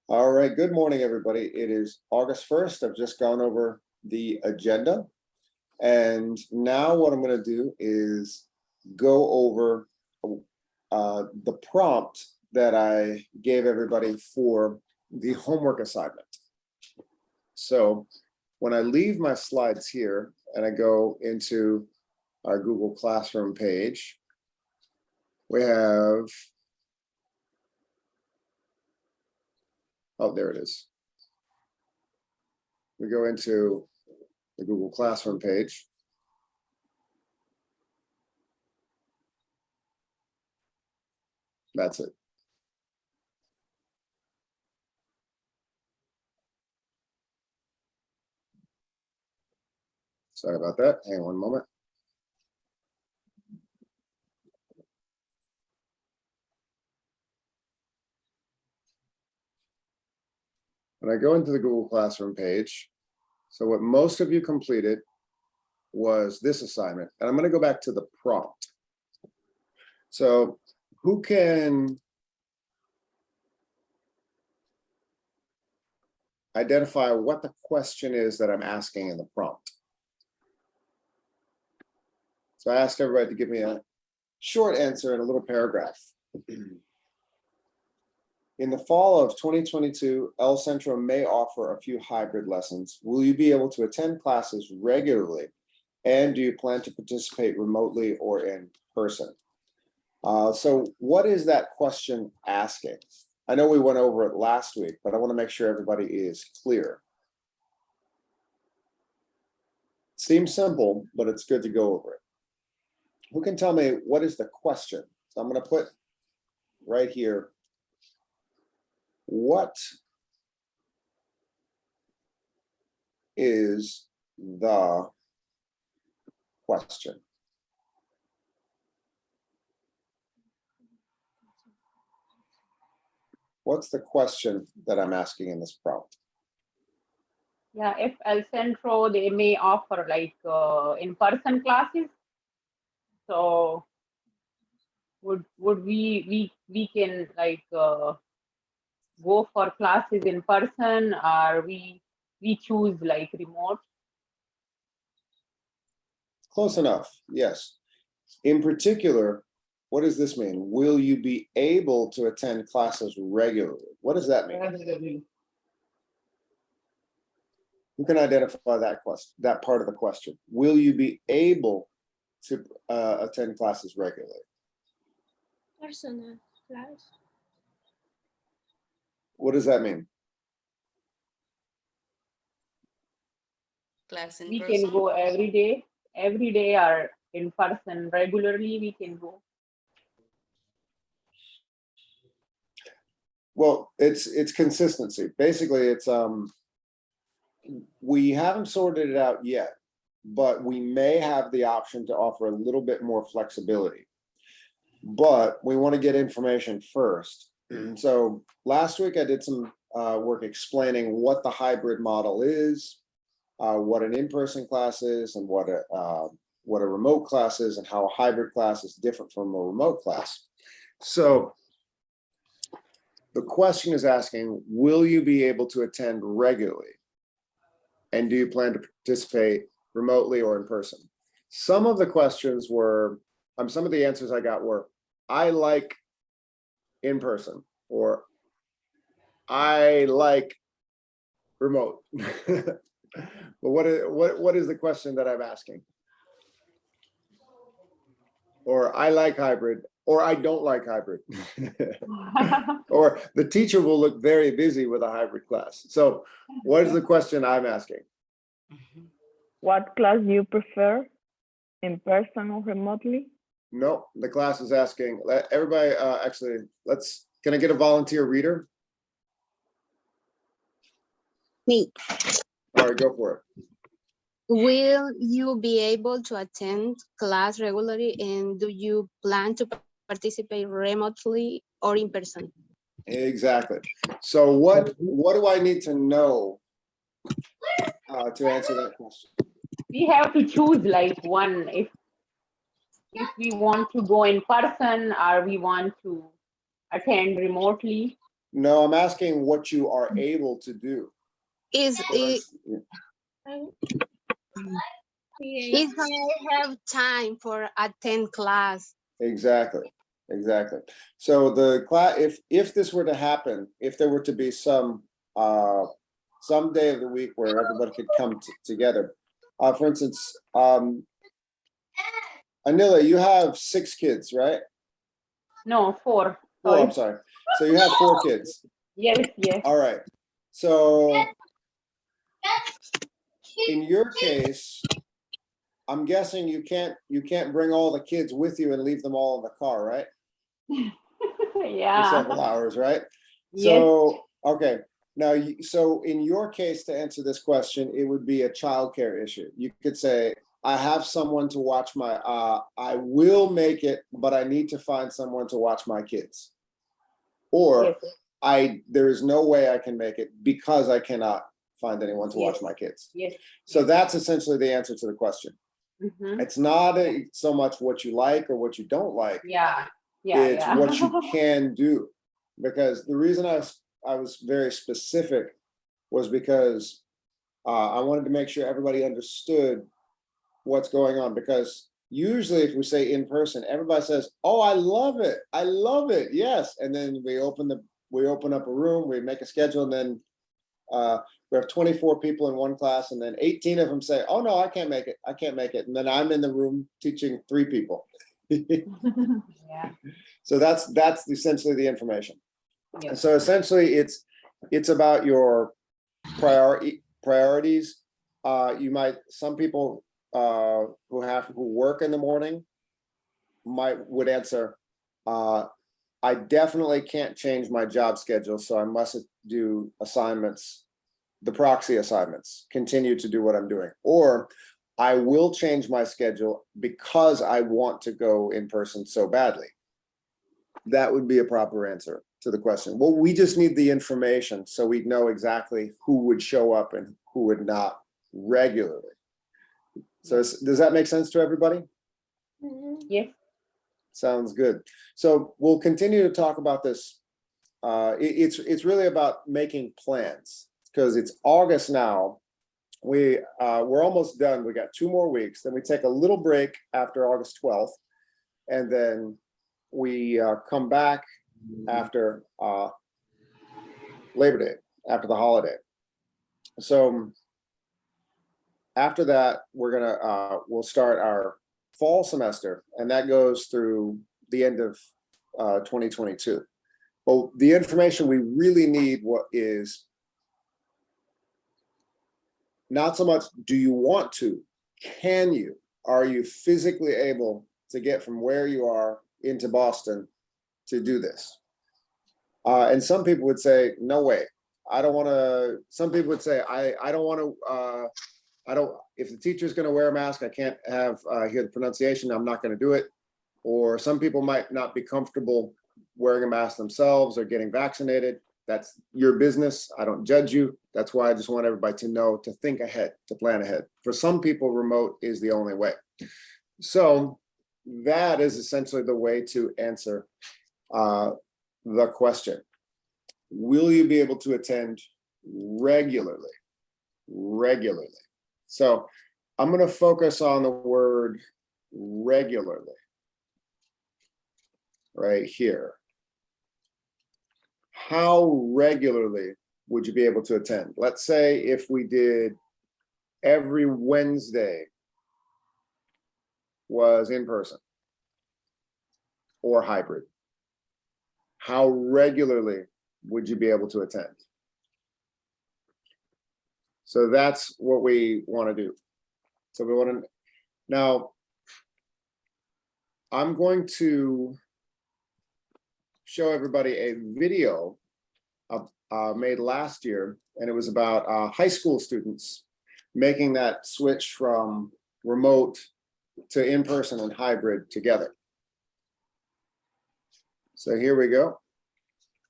All right, good morning, everybody. It is August 1st. I've just gone over the agenda. And now what I'm going to do is go over the prompt that I gave everybody for the homework assignment. So when I leave my slides here and I go into our Google Classroom page, we have, oh, there it is. We go into the Google Classroom page. That's it. Sorry about that. Hang on one moment. When I go into the Google Classroom page, so what most of you completed was this assignment, and I'm going to go back to the prompt. So who can identify what the question is that I'm asking in the prompt? So I asked everybody to give me a short answer in a little paragraph. In the fall of 2022, El Centro may offer a few hybrid lessons. Will you be able to attend classes regularly? And do you plan to participate remotely or in person? So what is that question asking? I know we went over it last week, but I want to make sure everybody is clear. Seems simple, but it's good to go over it. Who can tell me what is the question? So I'm going to put right here, what is the question? What's the question that I'm asking in this prompt? Yeah, if El Centro, they may offer like in-person classes. So would we can like go for classes in person, or we choose like remote? Close enough, yes. In particular, what does this mean? Will you be able to attend classes regularly? What does that mean? Who can identify that question, that part of the question? Will you be able to attend classes regularly? Personal class. What does that mean? Class in We person. can go every day or in person regularly. We can go. Well, it's consistency. Basically, it's we haven't sorted it out yet, but we may have the option to offer a little bit more flexibility. But we want to get information first. So last week I did some work explaining what the hybrid model is, what an in-person class is, and what a remote class is, and how a hybrid class is different from a remote class. So the question is asking, will you be able to attend regularly? And do you plan to participate remotely or in person? Some of the questions were, some of the answers I got were, I like in person, or I like remote. But what is the question that I'm asking? Or I like hybrid, or I don't like hybrid. Or the teacher will look very busy with a hybrid class. So what is the question I'm asking? What class do you prefer, in person or remotely? No, the class is asking, everybody, actually, can I get a volunteer reader? Me. All right, go for it. Will you be able to attend class regularly, and do you plan to participate remotely or in person? Exactly. So what do I need to know to answer that question? We have to choose like one, if we want to go in person or we want to attend remotely. No, I'm asking what you are able to do. Is it, if I have time for attend class? Exactly, exactly. So the class, if this were to happen, if there were to be some day of the week where everybody could come together, for instance, Anila, you have 6 kids, right? No, 4. Oh, Sorry. I'm sorry. So you have 4 kids. Yes, yes. All right. So in your case, I'm guessing you can't bring all the kids with you and leave them all in the car, right? For Yeah. several hours, right? Yes. So, okay. Now, so in your case, to answer this question, it would be a childcare issue. You could say, I have someone to watch my, I will make it, but I need to find someone to watch my kids. Or Yes. there is no way I can make it because I cannot find anyone to watch Yes. my kids. Yes. So that's essentially the answer to the question. Mhm. It's not so much what you like or what you don't like. Yeah. Yeah. It's Yeah. what you can do. Because the reason I was very specific was because I wanted to make sure everybody understood what's going on. Because usually if we say in person, everybody says, oh, I love it. I love it. Yes. And then we open up a room, we make a schedule, and then we have 24 people in one class, and then 18 of them say, oh no, I can't make it. I can't make it. And then I'm in the room teaching 3 people. Yeah. So that's essentially the information. Yes. So essentially it's about your priorities. Some people who work in the morning would answer, I definitely can't change my job schedule, so I must do assignments, the proxy assignments, continue to do what I'm doing. Or I will change my schedule because I want to go in person so badly. That would be a proper answer to the question. Well, we just need the information so we know exactly who would show up and who would not regularly. So does that make sense to everybody? Yes. Sounds good. So we'll continue to talk about this. It's really about making plans, because it's August now. We're almost done. We got 2 more weeks. Then we take a little break after August 12th, and then we come back after Labor Day, after the holiday. So after that, we'll start our fall semester, and that goes through the end of 2022. Well, the information we really need is not so much do you want to, can you? Are you physically able to get from where you are into Boston to do this? And some people would say, no way. I don't want to. Some people would say, I don't want to. If the teacher's going to wear a mask, I can't hear the pronunciation. I'm not going to do it. Or some people might not be comfortable wearing a mask themselves or getting vaccinated. That's your business. I don't judge you. That's why I just want everybody to know, to think ahead, to plan ahead. For some people, remote is the only way. So that is essentially the way to answer the question. Will you be able to attend regularly? Regularly. So I'm going to focus on the word regularly right here. How regularly would you be able to attend? Let's say if we did every Wednesday was in person or hybrid. How regularly would you be able to attend? So that's what we want to do. So we want to, now I'm going to show everybody a video made last year, and it was about high school students making that switch from remote to in-person and hybrid together. So here we go.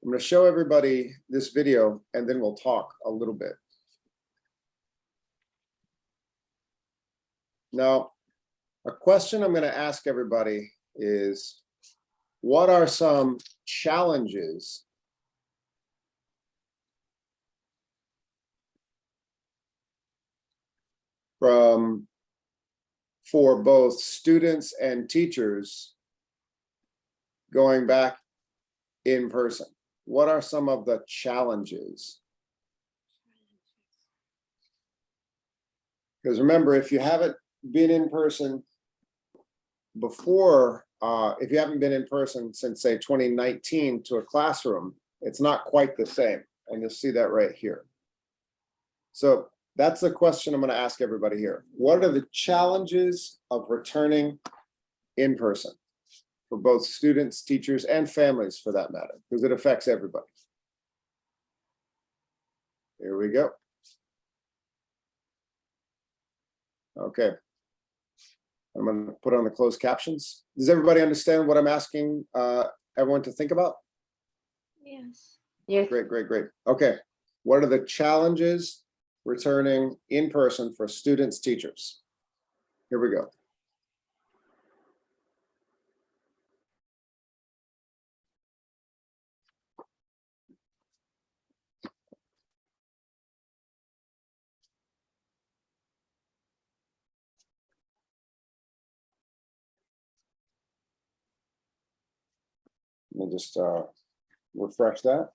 I'm going to show everybody this video, and then we'll talk a little bit. Now, a question I'm going to ask everybody is, what are some challenges for both students and teachers going back in person? What are some of the challenges? Because remember, if you haven't been in person before, if you haven't been in person since, say, 2019 to a classroom, it's not quite the same. And you'll see that right here. So that's the question I'm going to ask everybody here. What are the challenges of returning in person for both students, teachers, and families for that matter? Because it affects everybody. Here we go. Okay. I'm going to put on the closed captions. Does everybody understand what I'm asking everyone to think about? Yes. Yes. Great, great, great. Okay. What are the challenges returning in person for students, teachers? Here we go. Let me just refresh that.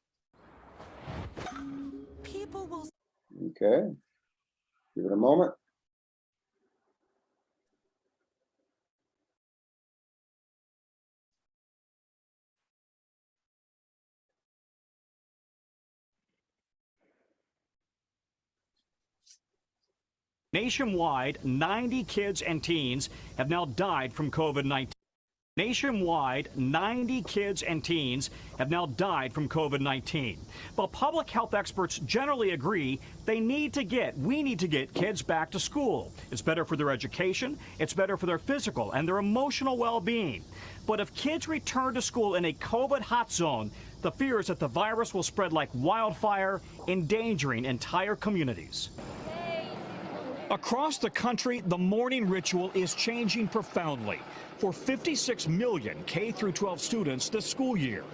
Okay. Give it a moment. Nationwide, 90 kids and teens have now died from COVID-19. Nationwide, 90 kids and teens have now died from COVID-19. But public health experts generally agree we need to get kids back to school. It's better for their education, it's better for their physical and their emotional well-being. But if kids return to school in a COVID hot zone, the fear is that the virus will spread like wildfire, endangering entire communities. Across the country, the morning ritual is changing profoundly for 56 million K-12 students this school year.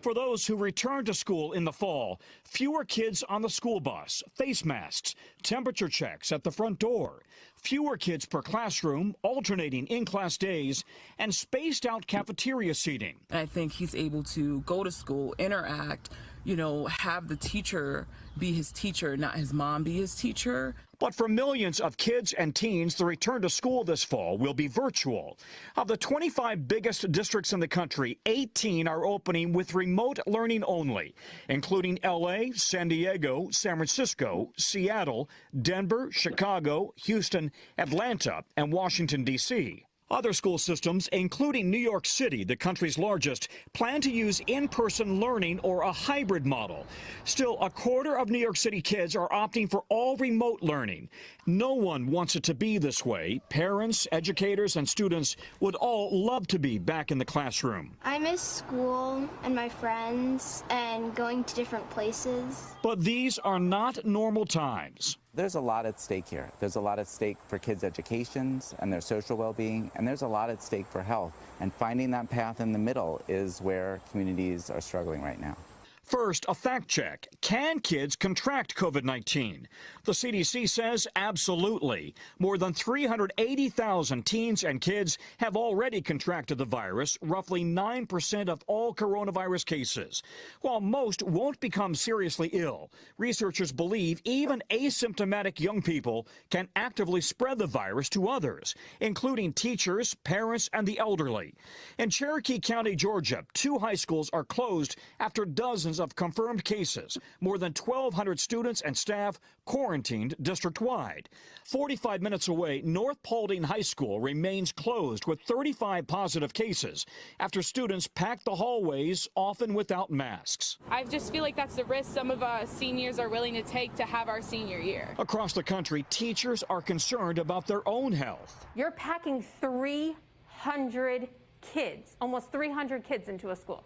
For those who return to school in the fall, fewer kids on the school bus, face masks, temperature checks at the front door, fewer kids per classroom, alternating in-class days, and spaced out cafeteria seating. I think he's able to go to school, interact, have the teacher be his teacher, not his mom be his teacher. But for millions of kids and teens, the return to school this fall will be virtual. Of the 25 biggest districts in the country, 18 are opening with remote learning only, including LA, San Diego, San Francisco, Seattle, Denver, Chicago, Houston, Atlanta, and Washington, D.C. Other school systems, including New York City, the country's largest, plan to use in-person learning or a hybrid model. Still, a quarter of New York City kids are opting for all remote learning. No one wants it to be this way. Parents, educators, and students would all love to be back in the classroom. I miss school and my friends and going to different places. But these are not normal times. There's a lot at stake here. There's a lot at stake for kids' educations and their social well-being, and there's a lot at stake for health. And finding that path in the middle is where communities are struggling right now. First, a fact check. Can kids contract COVID-19? The CDC says absolutely. More than 380,000 teens and kids have already contracted the virus, roughly 9% of all coronavirus cases. While most won't become seriously ill, researchers believe even asymptomatic young people can actively spread the virus to others, including teachers, parents, and the elderly. In Cherokee County, Georgia, 2 high schools are closed after dozens of confirmed cases. More than 1,200 students and staff quarantined district-wide. 45 minutes away, North Paulding High School remains closed with 35 positive cases after students packed the hallways, often without masks. I just feel like that's the risk some of us seniors are willing to take to have our senior year. Across the country, teachers are concerned about their own health. You're packing 300 kids, almost 300 kids into a school.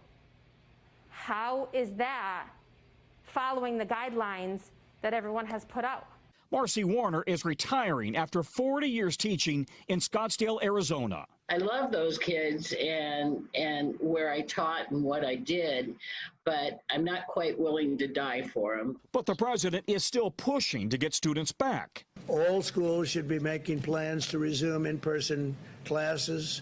How is that following the guidelines that everyone has put out? Marcy Warner is retiring after 40 years teaching in Scottsdale, Arizona. I love those kids and where I taught and what I did, but I'm not quite willing to die for them. But the president is still pushing to get students back. All schools should be making plans to resume in-person classes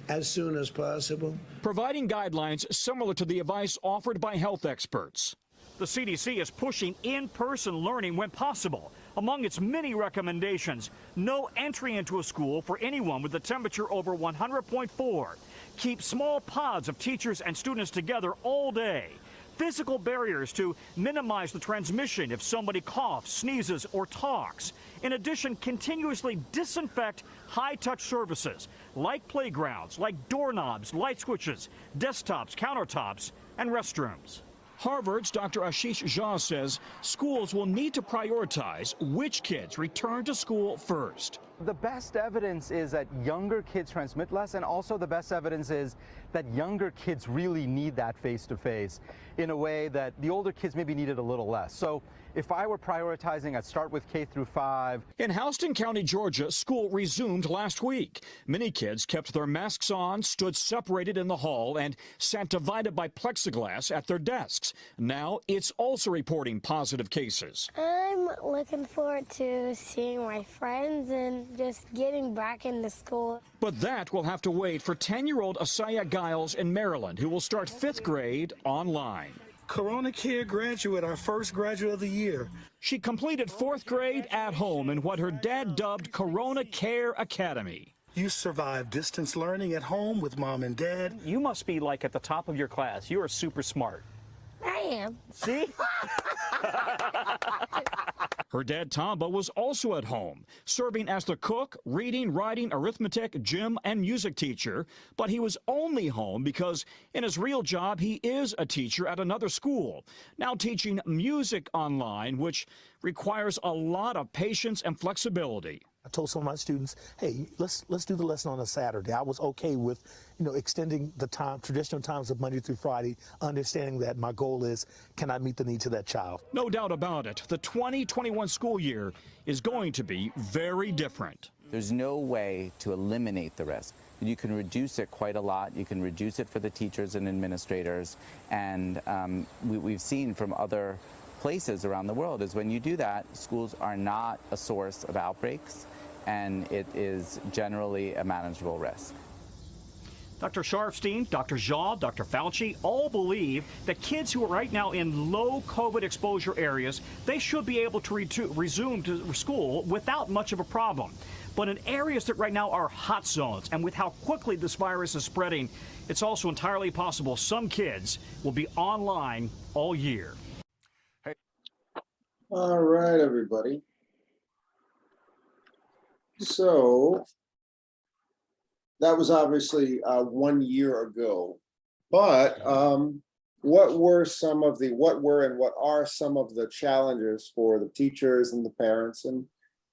as soon as possible, providing guidelines similar to the advice offered by health experts. The CDC is pushing in-person learning when possible. Among its many recommendations, no entry into a school for anyone with a temperature over 100.4. Keep small pods of teachers and students together all day. Physical barriers to minimize the transmission if somebody coughs, sneezes, or talks. In addition, continuously disinfect high-touch surfaces like playgrounds, like doorknobs, light switches, desktops, countertops, and restrooms. Harvard's Dr. Ashish Jha says schools will need to prioritize which kids return to school first. The best evidence is that younger kids transmit less, and also the best evidence is that younger kids really need that face-to-face in a way that the older kids maybe needed a little less. So if I were prioritizing, I'd start with K through 5. In Houston County, Georgia, school resumed last week. Many kids kept their masks on, stood separated in the hall, and sat divided by plexiglass at their desks. Now it's also reporting positive cases. I'm looking forward to seeing my friends and just getting back into school. But that will have to wait for 10-year-old Asaya Giles in Maryland, who will start 5th grade online. Corona Care graduate, our first graduate of the year. She completed 4th grade at home in what her dad dubbed Corona Care Academy. You survived distance learning at home with mom and dad. You must be like at the top of your class. You are super smart. I am. See? Her dad, Tamba, was also at home, serving as the cook, reading, writing, arithmetic, gym, and music teacher. But he was only home because in his real job, he is a teacher at another school, now teaching music online, which requires a lot of patience and flexibility. I told some of my students, hey, let's do the lesson on a Saturday. I was okay with, extending the time, traditional times of Monday through Friday, understanding that my goal is, can I meet the needs of that child? No doubt about it. The 2021 school year is going to be very different. There's no way to eliminate the risk. You can reduce it quite a lot. You can reduce it for the teachers and administrators. And we've seen from other places around the world is when you do that, schools are not a source of outbreaks, and it is generally a manageable risk. Dr. Sharfstein, Dr. Jha, Dr. Fauci all believe that kids who are right now in low COVID exposure areas, they should be able to resume to school without much of a problem. But in areas that right now are hot zones, and with how quickly this virus is spreading, it's also entirely possible some kids will be online all year. All right, everybody. So that was obviously 1 year ago, but what are some of the challenges for the teachers and the parents and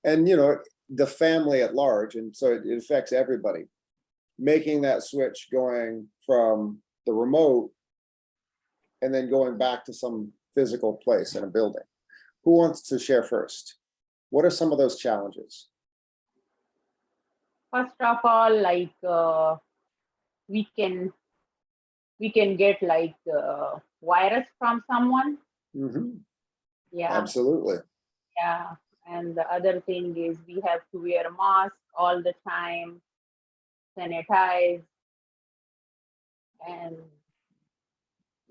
the family at large? And so it affects everybody, making that switch, going from the remote and then going back to some physical place in a building. Who wants to share first? What are some of those challenges? First of all, like we can get like virus from someone. Mm-hmm. Yeah. Absolutely. Yeah. And the other thing is we have to wear a mask all the time, sanitize, and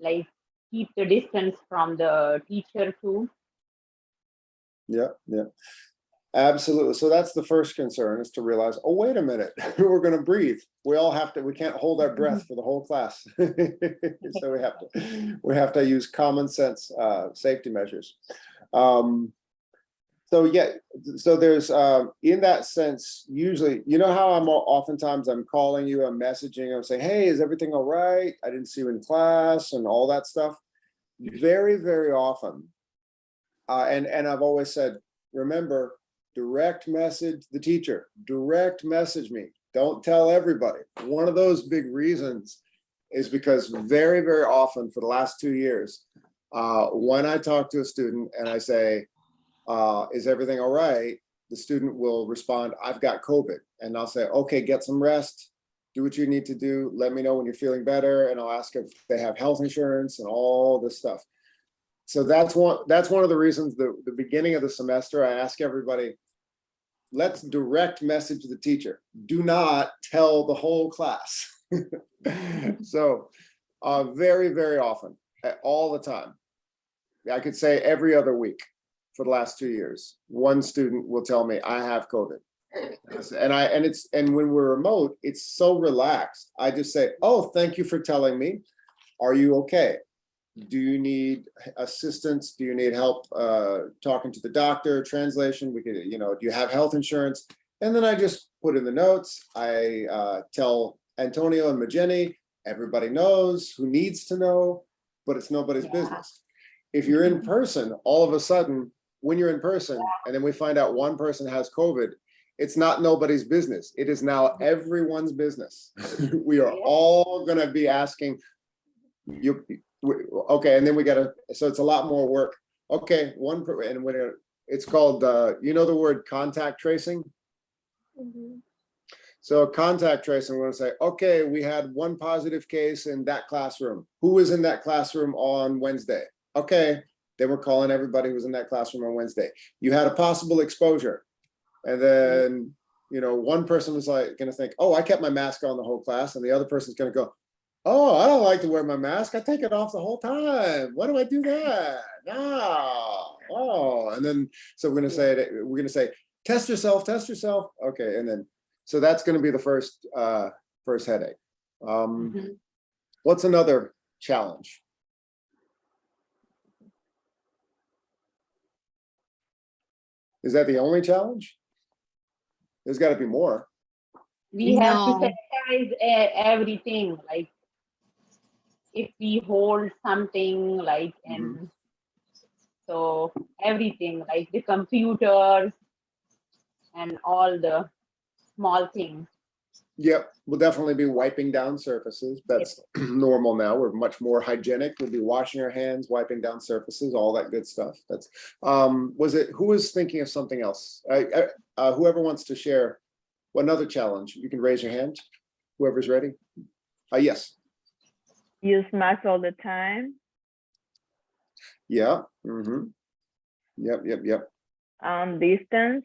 like keep the distance from the teacher too. Yeah, absolutely. So that's the first concern, is to realize, oh, wait a minute, we're going to breathe. We can't hold our breath for the whole class. So we have to use common sense safety measures. So there's in that sense, usually, how oftentimes I'm calling you, I'm messaging, I'm saying, hey, is everything all right? I didn't see you in class and all that stuff. Very, very often. And I've always said, remember, direct message the teacher, direct message me. Don't tell everybody. One of those big reasons is because very, very often for the last 2 years, when I talk to a student and I say, is everything all right? The student will respond, I've got COVID. And I'll say, okay, get some rest. do what you need to do. Let me know when you're feeling better, and I'll ask if they have health insurance and all this stuff. So that's one of the reasons the beginning of the semester, I ask everybody, let's direct message the teacher. Do not tell the whole class. So very, very often, all the time, I could say every other week for the last 2 years, one student will tell me, I have COVID. And when we're remote, it's so relaxed. I just say, oh, thank you for telling me. Are you okay? Do you need assistance? Do you need help talking to the doctor, translation? We could, do you have health insurance? And then I just put in the notes. I tell Antonio and Mageni, everybody knows who needs to know, but it's nobody's business. If you're in person, all of a sudden, when you're in person, and then we find out one person has COVID, it's not nobody's business. It is now everyone's business. We are all gonna be asking you. Okay, and then we gotta, so it's a lot more work. Okay, and when it's called, the word contact tracing? So contact tracing, we're gonna say, okay, we had one positive case in that classroom. Who was in that classroom on Wednesday? Okay, then we're calling everybody who was in that classroom on Wednesday. You had a possible exposure. And then, one person was gonna think, oh, I kept my mask on the whole class. And the other person's gonna go, oh, I don't like to wear my mask. I take it off the whole time. Why do I do that? No. Oh, and then, so we're gonna say, test yourself, test yourself. Okay, and then, so that's gonna be the first headache. What's another challenge? Is that the only challenge? There's got to be more. We have to sanitize everything. Like if we hold something, like, and so everything, like the computers and all the small things. Yep, we'll definitely be wiping down surfaces. That's normal now. We're much more hygienic. We'll be washing our hands, wiping down surfaces, all that good stuff. That's who was thinking of something else? Whoever wants to share another challenge, you can raise your hand. Whoever's ready. Yes. Use mask all the time. Yeah. Yep. Distance.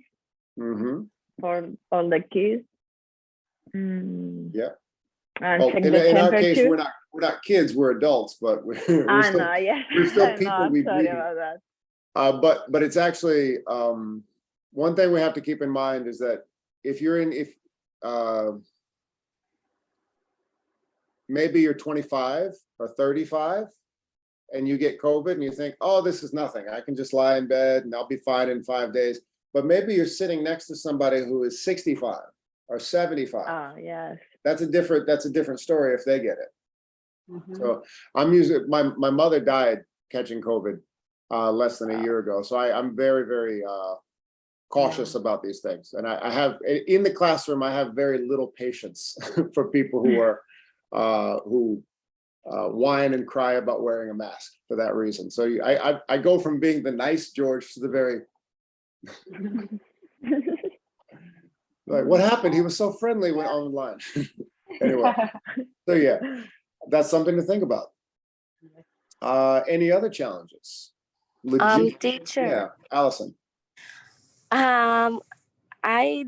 For all the kids. Yeah. And check in the our case, temperature. we're not kids, we're adults, but we're still people we breathe. About that. But it's actually one thing we have to keep in mind is that if maybe you're 25 or 35 and you get COVID and you think, oh, this is nothing. I can just lie in bed and I'll be fine in 5 days. But maybe you're sitting next to somebody who is 65 or 75. Oh, yes. That's a different story if they get it. So I'm using my mother died catching COVID less than a year ago. So I'm very, very cautious about these things. And I have in the classroom, I have very little patience for people who are who whine and cry about wearing a mask for that reason. So I go from being the nice George to the very like, what happened? He was so friendly when online. Anyway, so yeah, that's something to think about. Any other challenges? Teacher. Yeah, Allison. I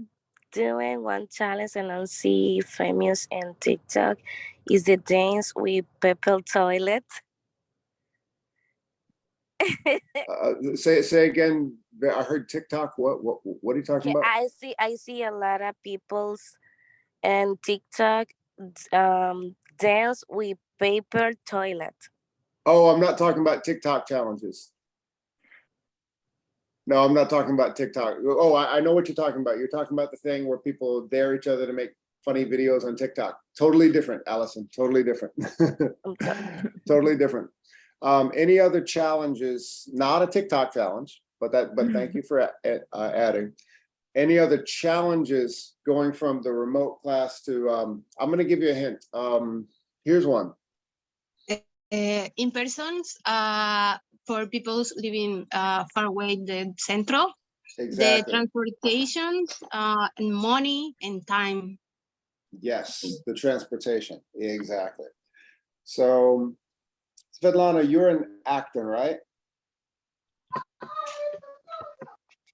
doing one challenge and I see famous in TikTok is the dance with paper toilet. Say again. I heard TikTok. What are you talking about? I see a lot of people's and TikTok dance with paper toilet. Oh, I'm not talking about TikTok challenges. No, I'm not talking about TikTok. Oh, I know what you're talking about. You're talking about the thing where people dare each other to make funny videos on TikTok. Totally different, Allison. Totally different. Totally different. Any other challenges? Not a TikTok challenge, but thank you for adding. Any other challenges going from the remote class to? I'm going to give you a hint. Here's one. In persons, for people living far away, the Centro, exactly. the transportation, and money and time. Yes, the transportation, exactly. So Svetlana, you're in Acton, right?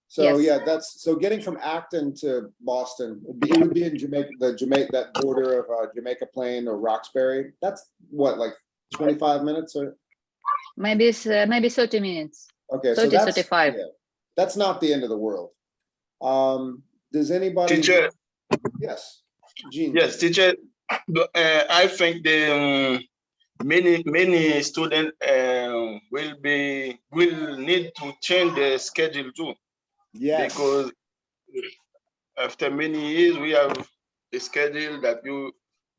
So Yes. yeah, that's so getting from Acton to Boston, it would be in Jamaica, that border of Jamaica Plain or Roxbury. That's what, like 25 minutes or? Maybe it's maybe 30 minutes. Okay, 30, so that's 35. yeah, that's not the end of the world. Does anybody? Teacher, Yes, Gene. yes, teacher. I think the many students will need to change the schedule too. Yes. Because after many years we have a schedule that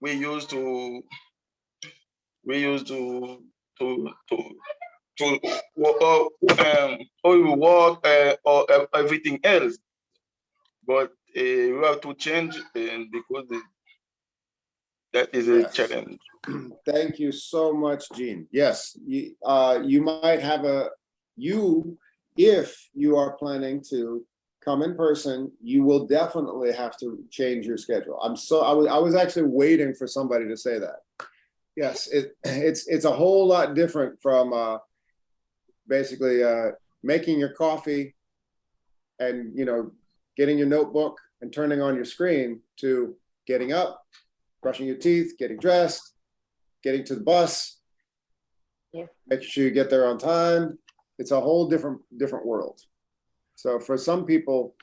we used to or you work or everything else, but you have to change, and because that is a Yes. challenge. Thank you so much, Gene. Yes, you might have if you are planning to come in person, you will definitely have to change your schedule. I was actually waiting for somebody to say that. Yes, it's a whole lot different from basically making your coffee and getting your notebook and turning on your screen to getting up, brushing your teeth, getting dressed, getting to the bus, making sure you get there on time. It's a whole different world. So for some people,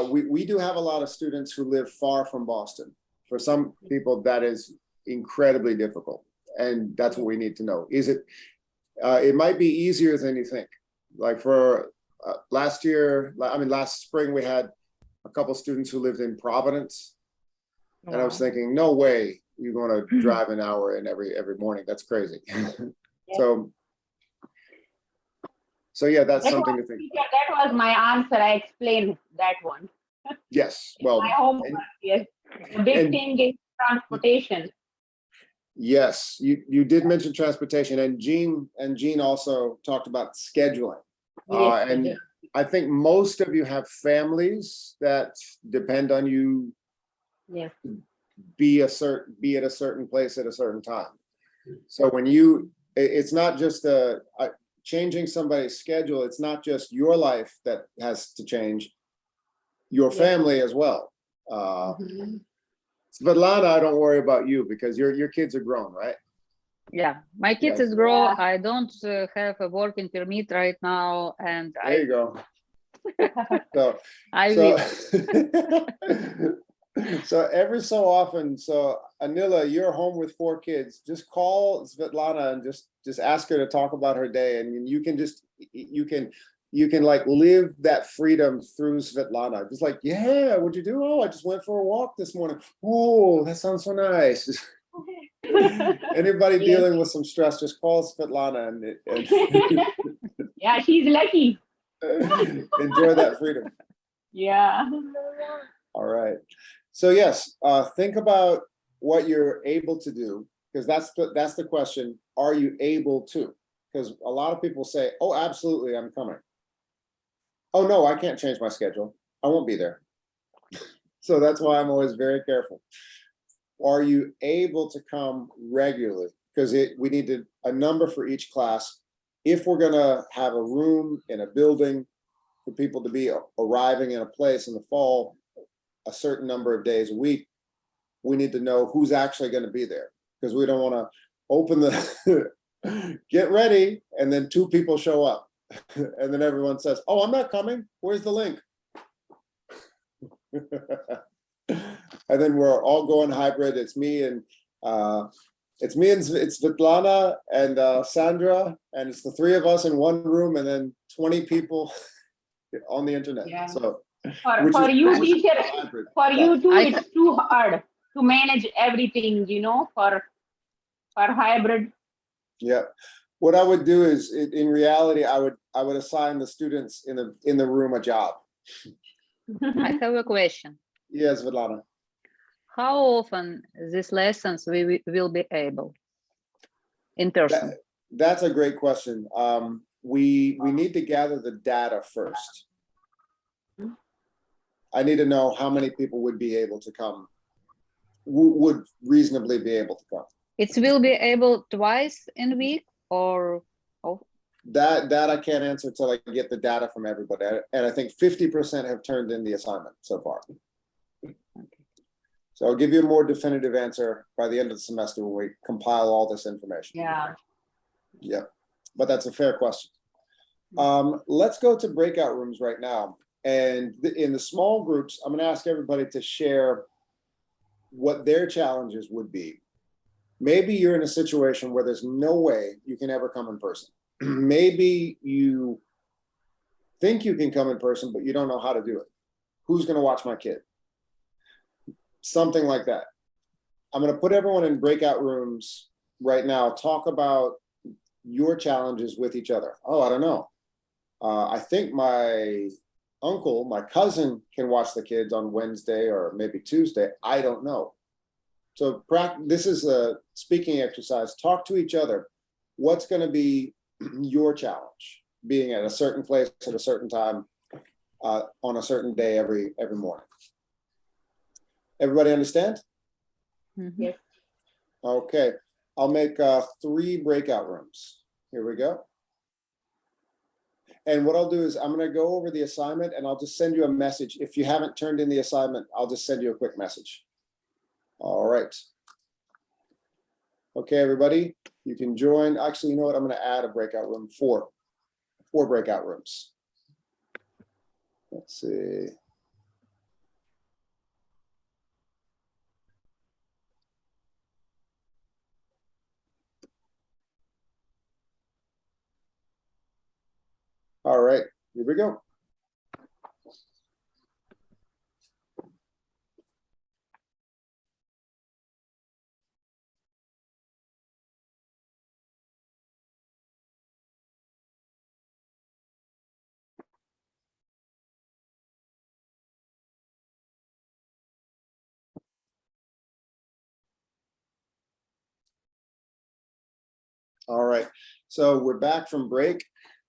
we do have a lot of students who live far from Boston. For some people, that is incredibly difficult, and that's what we need to know. It might be easier than you think. Like for last spring, we had a couple students who lived in Providence, and I was thinking, no way you're going to drive an hour in every morning. That's crazy. So yeah, that's something to think about. That was my answer. I explained that one. Yes, well, My homework, yes. The big thing is transportation. Yes, you did mention transportation, and Gene also talked about scheduling. Yes, and I think most of you have families that depend on you. Yes. Be at a certain place at a certain time. So when it's not just changing somebody's schedule. It's not just your life that has to change, your family as well. Svetlana, I don't worry about you because your kids are grown, right? Yeah, my kids is grown. I don't have a working permit right now, and there you go. So I will. So every so often, Anila, you're home with 4 kids. Just call Svetlana and just ask her to talk about her day, and you can like live that freedom through Svetlana. Just like, yeah, what'd you do? Oh, I just went for a walk this morning. Oh, that sounds so nice. Anybody dealing with some stress, just call Svetlana and yeah, she's lucky. Enjoy that freedom. Yeah. All right. So yes, think about what you're able to do, because that's the question. Are you able to? Because a lot of people say, oh, absolutely, I'm coming. Oh no, I can't change my schedule. I won't be there. So that's why I'm always very careful. Are you able to come regularly? Because we need a number for each class. If we're gonna have a room in a building for people to be arriving in a place in the fall, a certain number of days a week, we need to know who's actually going to be there, because we don't want to open the get ready and then 2 people show up and then everyone says, oh, I'm not coming, where's the link? And then we're all going hybrid. It's me and it's Svetlana and Sandra, and it's the 3 of us in one room and then 20 people on the internet. Yeah. So for you teacher, for you too, it's too hard to manage everything, for hybrid. Yeah. What I would do is, in reality, I would assign the students in the room a job. I have a question. Yes, Svetlana. How often these lessons we will be able in person? That's a great question. We need to gather the data first. I need to know how many people would be able to come would reasonably be able to come. It will be able twice in a week or That I can't answer till I get the data from everybody. And I think 50% have turned in the assignment so far. So I'll give you a more definitive answer by the end of the semester when we compile all this information. Yeah. Yeah, but that's a fair question. Let's go to breakout rooms right now. And in the small groups, I'm going to ask everybody to share what their challenges would be. Maybe you're in a situation where there's no way you can ever come in person. Maybe you think you can come in person, but you don't know how to do it. Who's going to watch my kid? Something like that. I'm going to put everyone in breakout rooms right now. Talk about your challenges with each other. Oh, I don't know. I think my uncle, my cousin can watch the kids on Wednesday or maybe Tuesday. I don't know. So this is a speaking exercise. Talk to each other. What's going to be your challenge? Being at a certain place at a certain time on a certain day every morning. Everybody understand? Yes. Okay. I'll make 3 breakout rooms. Here we go. And what I'll do is I'm going to go over the assignment and I'll just send you a message. If you haven't turned in the assignment, I'll just send you a quick message. All right. Okay, everybody, you can join. Actually, you know what? I'm going to add a breakout room, 4 breakout rooms. Let's see. All right, here we go. All right, so we're back from break.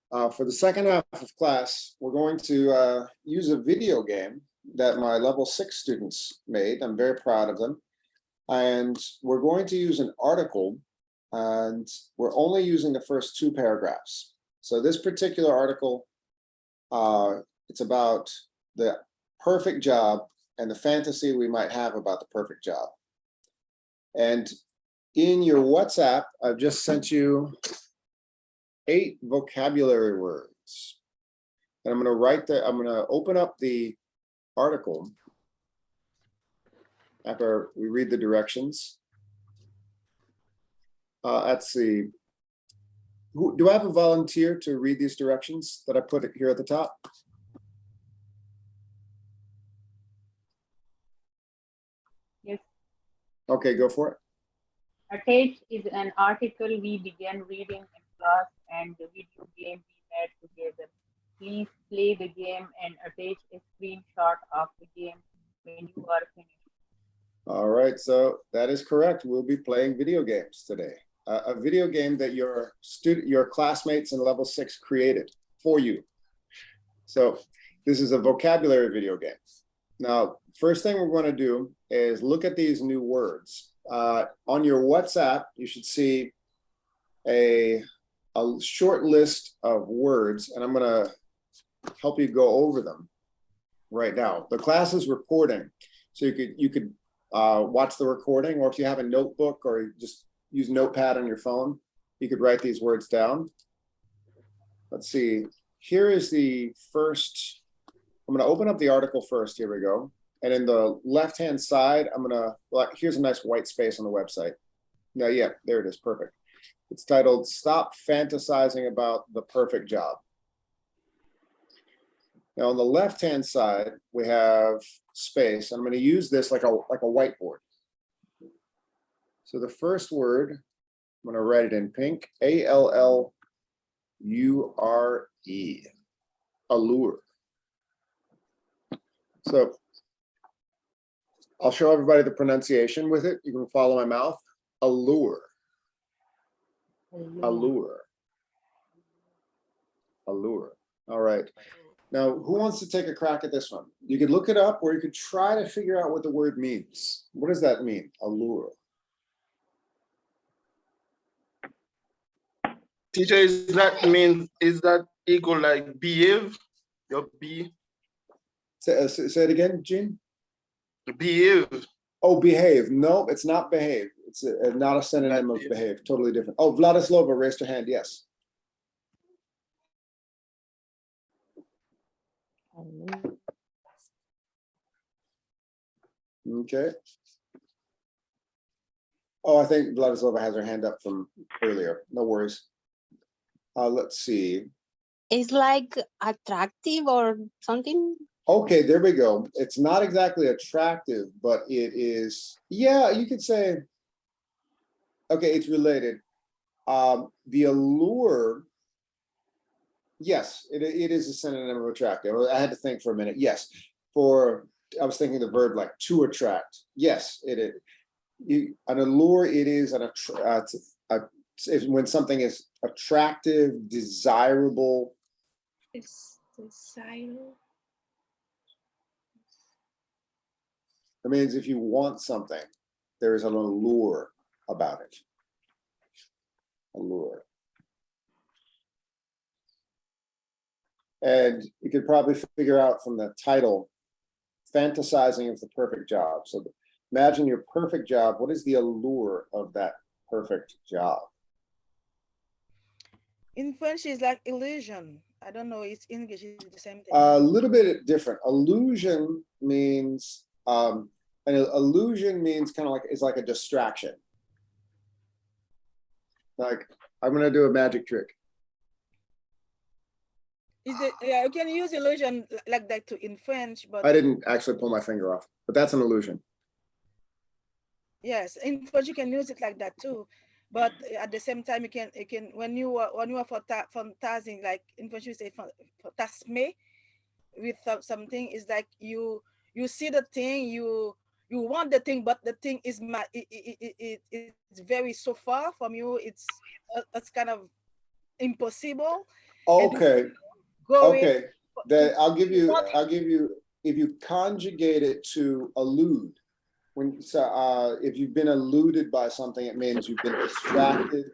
For the second half of class, we're going to use a video game that my level 6 students made. I'm very proud of them. And we're going to use an article, and we're only using the first 2 paragraphs. So this particular article, it's about the perfect job and the fantasy we might have about the perfect job. And in your WhatsApp, I've just sent you 8 vocabulary words. And I'm going to open up the article after we read the directions. Let's see. Do I have a volunteer to read these directions that I put here at the top? Yes. Okay, go for it. Attached is an article we began reading in class and the video game we made together. Please play the game and attach a screenshot of the game when you are finished. All right, so that is correct. We'll be playing video games today. A video game that your classmates in level 6 created for you. So this is a vocabulary video game. Now, first thing we're going to do is look at these new words. On your WhatsApp, you should see a short list of words, and I'm going to help you go over them right now. The class is recording, so you could watch the recording, or if you have a notebook or you just use Notepad on your phone, you could write these words down. Let's see. Here is the first. I'm going to open up the article first. Here we go. And in the left-hand side, here's a nice white space on the website. Now, yeah, there it is. Perfect. It's titled "Stop Fantasizing About the Perfect Job." Now, on the left-hand side, we have space. I'm going to use this like a whiteboard. So the first word, I'm going to write it in pink, A-L-L-U-R-E, allure. So I'll show everybody the pronunciation with it. You can follow my mouth. Allure. Allure. Allure. All right. Now, who wants to take a crack at this one? You could look it up, or you could try to figure out what the word means. What does that mean? Allure. Teacher, is that equal like behave? Your be Say it again, Gene. behave. Oh, behave. No, it's not behave. It's not a synonym of behave. Totally different. Oh, Vladislava raised her hand. Yes. Okay. Oh, I think Vladislava has her hand up from earlier. No worries. Let's see. It's like attractive or something. Okay, there we go. It's not exactly attractive, but it is, yeah, you could say, okay, it's related. The allure, yes, it is a synonym of attractive. I had to think for a minute. Yes, I was thinking the verb like to attract. Yes, it is. An allure, it is when something is attractive, desirable. It's desirable. It means if you want something, there is an allure about it. Allure. And you could probably figure out from the title, fantasizing of the perfect job. So imagine your perfect job. What is the allure of that perfect job? In French, it's like illusion. I don't know. It's English. It's the same thing. A little bit different. Illusion means an illusion means kind of like it's like a distraction. Like I'm gonna do a magic trick. Yeah, you can use illusion like that too in French, but I didn't actually pull my finger off, but that's an illusion. yes, in French you can use it like that too. But at the same time, you can when you are fantasizing, like in French we say fantasmer with something, is like you see the thing, you want the thing, but the thing is it's very so far from you. It's kind of impossible. Okay. Okay. I'll give you if you conjugate it to allude. If you've been alluded by something, it means you've been distracted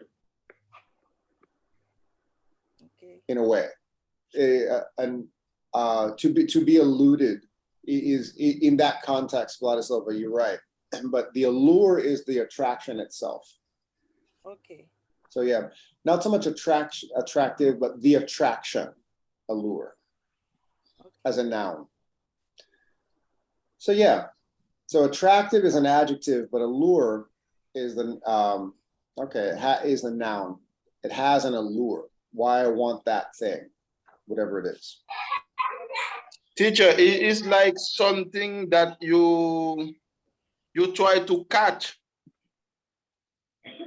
in a way. And to be alluded is in that context, Vladislava, you're right. But the allure is the attraction itself. Okay. So yeah, not so much attractive, but the attraction, allure, as a noun. So yeah. So attractive is an adjective, but allure is the is the noun. It has an allure. Why I want that thing, whatever it is. Teacher, it is like something that you try to catch.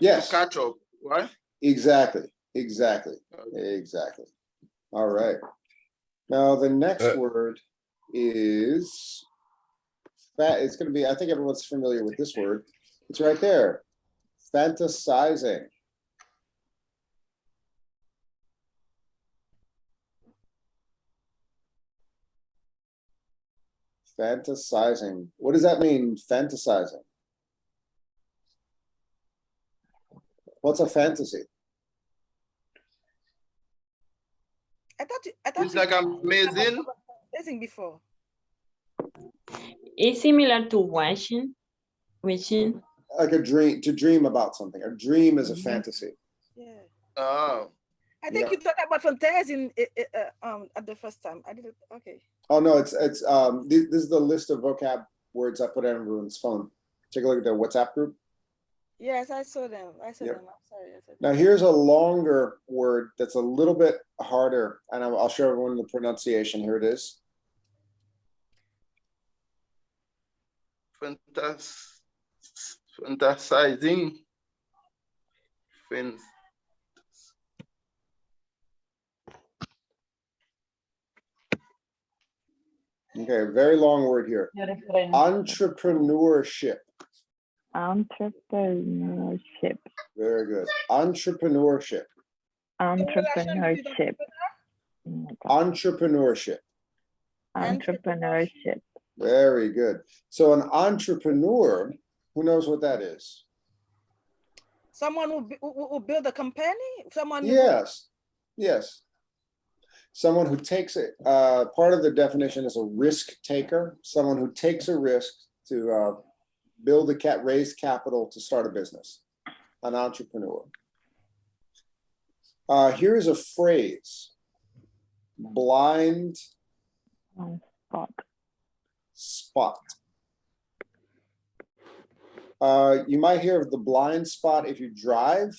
Yes. To catch up, right? Exactly. All right. Now the next word is. It's going to be, I think everyone's familiar with this word. It's right there. Fantasizing. Fantasizing. What does that mean, fantasizing? What's a fantasy? I thought it's like amazing. Before. It's similar to wishing. Like a dream, to dream about something. A dream is a fantasy. Yeah. Oh. I think you talked about fantasy at the first time. I did it. Okay. Oh no, it's this is the list of vocab words I put on everyone's phone. Take a look at the WhatsApp group. Yes, I saw them. I'm sorry. Now here's a longer word that's a little bit harder, and I'll show everyone the pronunciation. Here it is. Fantasizing. Okay, very long word here. Entrepreneurship. Entrepreneurship. Very good. Entrepreneurship. Entrepreneurship. Entrepreneurship. Entrepreneurship. Very good. So an entrepreneur, who knows what that is? Someone who build a company. Someone. Yes. Yes. Someone who takes it. Part of the definition is a risk taker. Someone who takes a risk to raise capital to start a business. An entrepreneur. Here's a phrase. Blind spot. You might hear of the blind spot if you drive.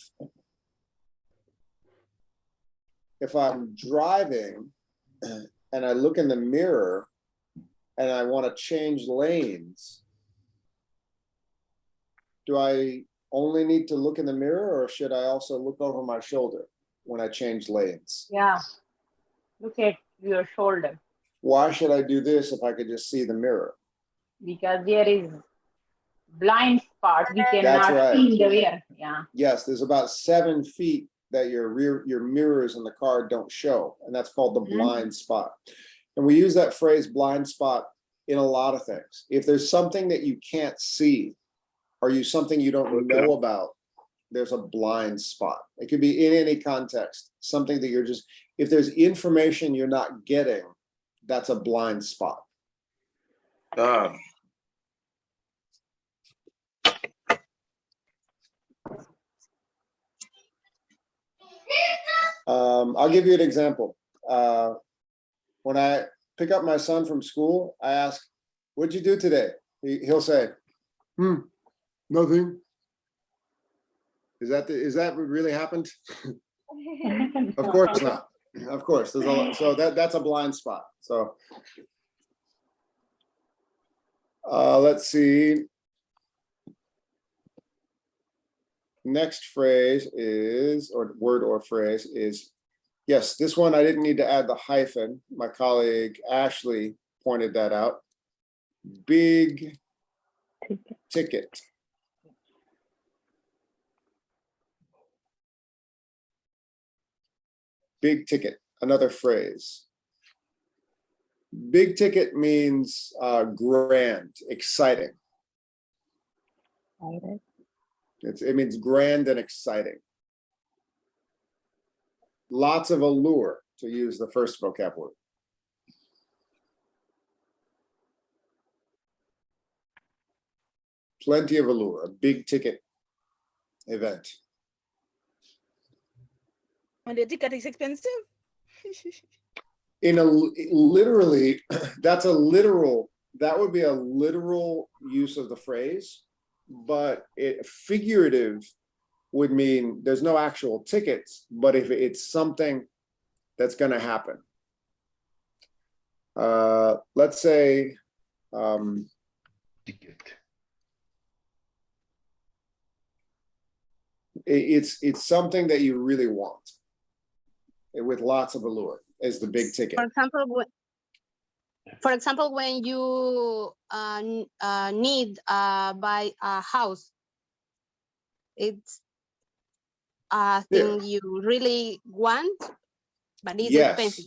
If I'm driving and I look in the mirror and I want to change lanes, do I only need to look in the mirror, or should I also look over my shoulder when I change lanes? Yeah. Look at your shoulder. Why should I do this if I could just see the mirror? Because there is blind spot. We That's cannot right. see the rear. Yeah. Yes, there's about 7 feet that your mirrors in the car don't show, and that's called the blind spot. And we use that phrase blind spot in a lot of things. If there's something that you can't see, or something you don't know about, there's a blind spot. It could be in any context, something that if there's information you're not getting, that's a blind spot. I'll give you an example. When I pick up my son from school, I ask, "What'd you do today?" He'll say, "Nothing." Is that what really happened? Of course not. Of course, there's a lot. So that's a blind spot. So let's see. Next phrase is, or word or phrase is, yes, this one I didn't need to add the hyphen. My colleague Ashley pointed that out. Big ticket. Big ticket, another phrase. Big ticket means grand, exciting. It means grand and exciting. Lots of allure, to use the first vocab word. Plenty of allure, a big ticket event. And the ticket is expensive. Literally, that would be a literal use of the phrase, but figurative would mean there's no actual tickets, but if it's something that's going to happen. Let's say ticket. It's something that you really want, with lots of allure, is the big ticket. For example, when you need buy a house, it's a thing you really want, but it's expensive.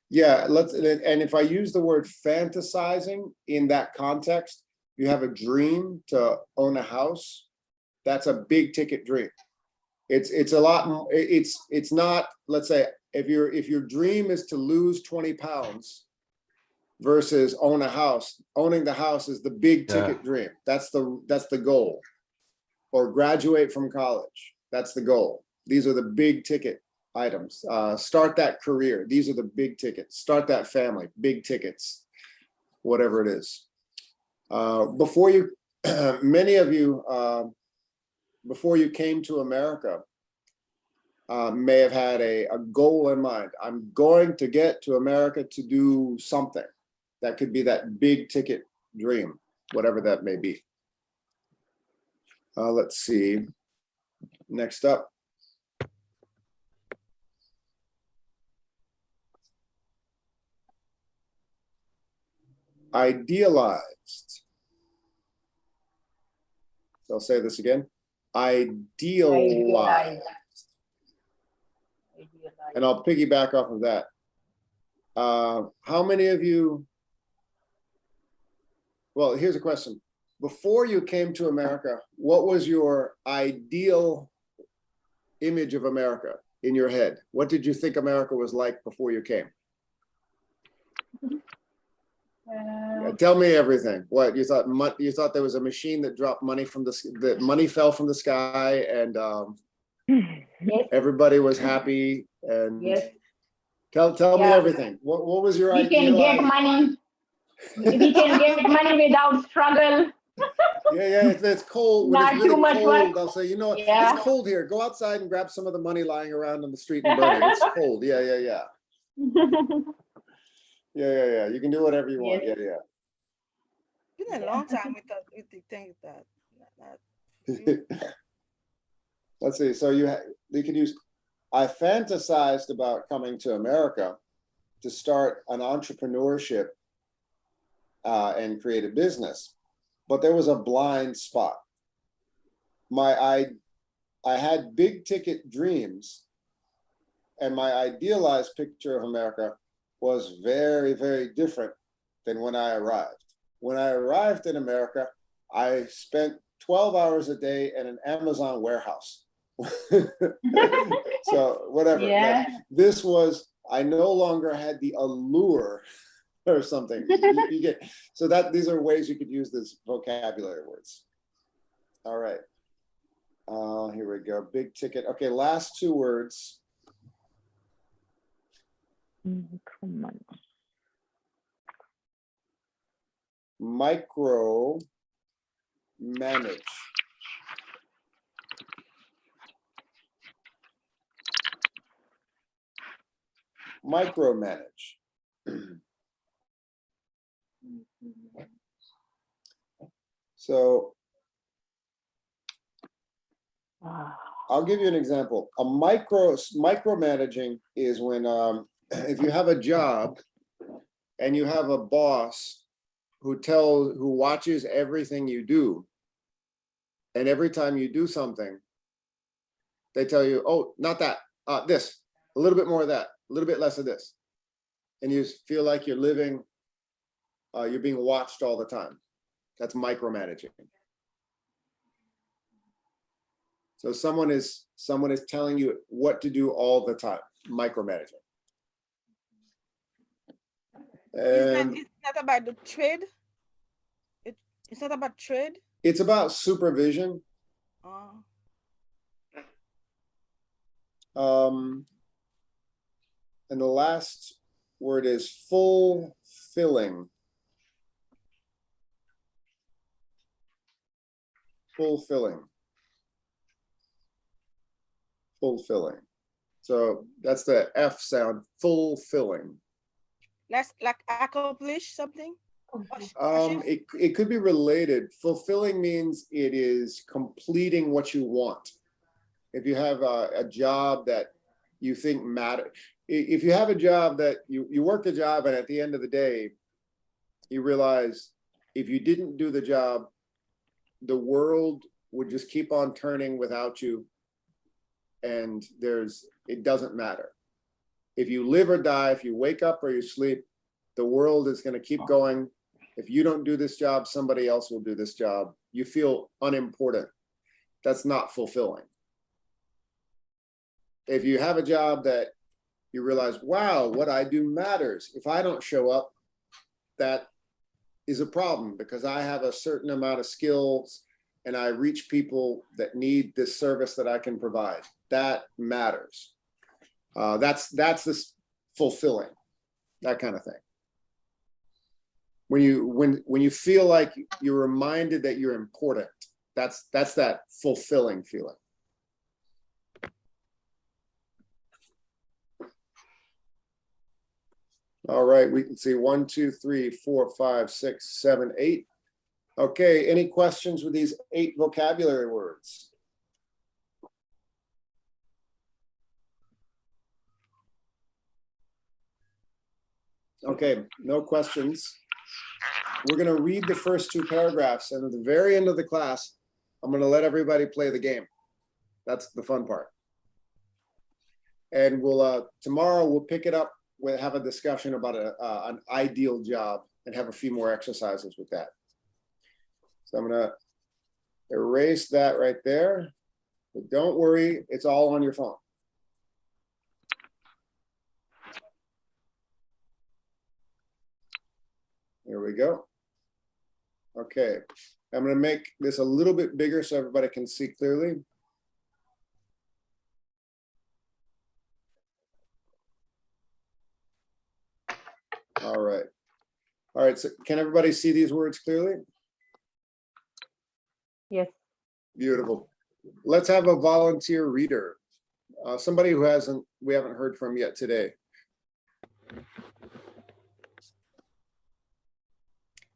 Yeah, and if I use the word fantasizing in that context, you have a dream to own a house. That's a big ticket dream. It's a lot. It's not. Let's say if your dream is to lose 20 pounds versus own a house, owning the house is the big ticket dream. That's the goal. Or graduate from college. That's the goal. These are the big ticket items. Start that career. These are the big tickets. Start that family. Big tickets. Whatever it is. Before you, many of you. Before you came to America, may have had a goal in mind. I'm going to get to America to do something. That could be that big ticket dream, whatever that may be. Let's see. Next up. Idealized. So I'll say this again. Idealized. And I'll piggyback off of that. How many of you, well, here's a question. Before you came to America, what was your ideal image of America in your head? What did you think America was like before you came? Tell me everything. What you thought? You thought there was a machine that dropped money from that money fell from the sky, and yes. everybody was happy. And Yes. tell me everything. What was your We ideal? can get money. We can get money without struggle. Yeah. If it's cold, when Not it's really too much cold, work. I'll say, you know what? Yeah. It's cold here. Go outside and grab some of the money lying around on the street and burn it. It's cold. Yeah. Yeah. You can do whatever you want. Yes. Yeah. It's been a long time with the thing that. Let's see. So you can use. I fantasized about coming to America to start an entrepreneurship and create a business, but there was a blind spot. I had big ticket dreams, and my idealized picture of America was very, very different than when I arrived. When I arrived in America, I spent 12 hours a day in an Amazon warehouse. So whatever. Yeah. This was, I no longer had the allure or something. You get, so that these are ways you could use this vocabulary words. All right. Here we go. Big ticket. Okay, last two words. Come on. Micro manage. Micromanage. So I'll give you an example. A micromanaging is when if you have a job and you have a boss who watches everything you do, and every time you do something, they tell you, oh, not that, this, a little bit more of that, a little bit less of this. And you feel like you're living, you're being watched all the time. That's micromanaging. So someone is telling you what to do all the time, micromanaging. And It's not about the trade. It's not about trade. It's about supervision. And the last word is fulfilling. Fulfilling. So that's the F sound, fulfilling. Let's like accomplish something. It could be related. Fulfilling means it is completing what you want. If you have a job that you think matters, if you have a job that you work a job and at the end of the day, you realize if you didn't do the job, the world would just keep on turning without you, and it doesn't matter. If you live or die, if you wake up or you sleep, the world is going to keep going. If you don't do this job, somebody else will do this job. You feel unimportant. That's not fulfilling. If you have a job that you realize, wow, what I do matters. If I don't show up, that is a problem because I have a certain amount of skills and I reach people that need this service that I can provide. That matters. That's this fulfilling, that kind of thing. When you feel like you're reminded that you're important, that's that fulfilling feeling. All right, we can see 1, 2, 3, 4, 5, 6, 7, 8. Okay, any questions with these 8 vocabulary words? Okay, no questions. We're going to read the first 2 paragraphs, and at the very end of the class, I'm going to let everybody play the game. That's the fun part. And tomorrow we'll pick it up we'll have a discussion about an ideal job and have a few more exercises with that. So I'm gonna erase that right there, but don't worry, it's all on your phone. There we go. Okay, I'm gonna make this a little bit bigger so everybody can see clearly. All right. All right, so can everybody see these words clearly? Yes. Beautiful. Let's have a volunteer reader. Somebody who we haven't heard from yet today.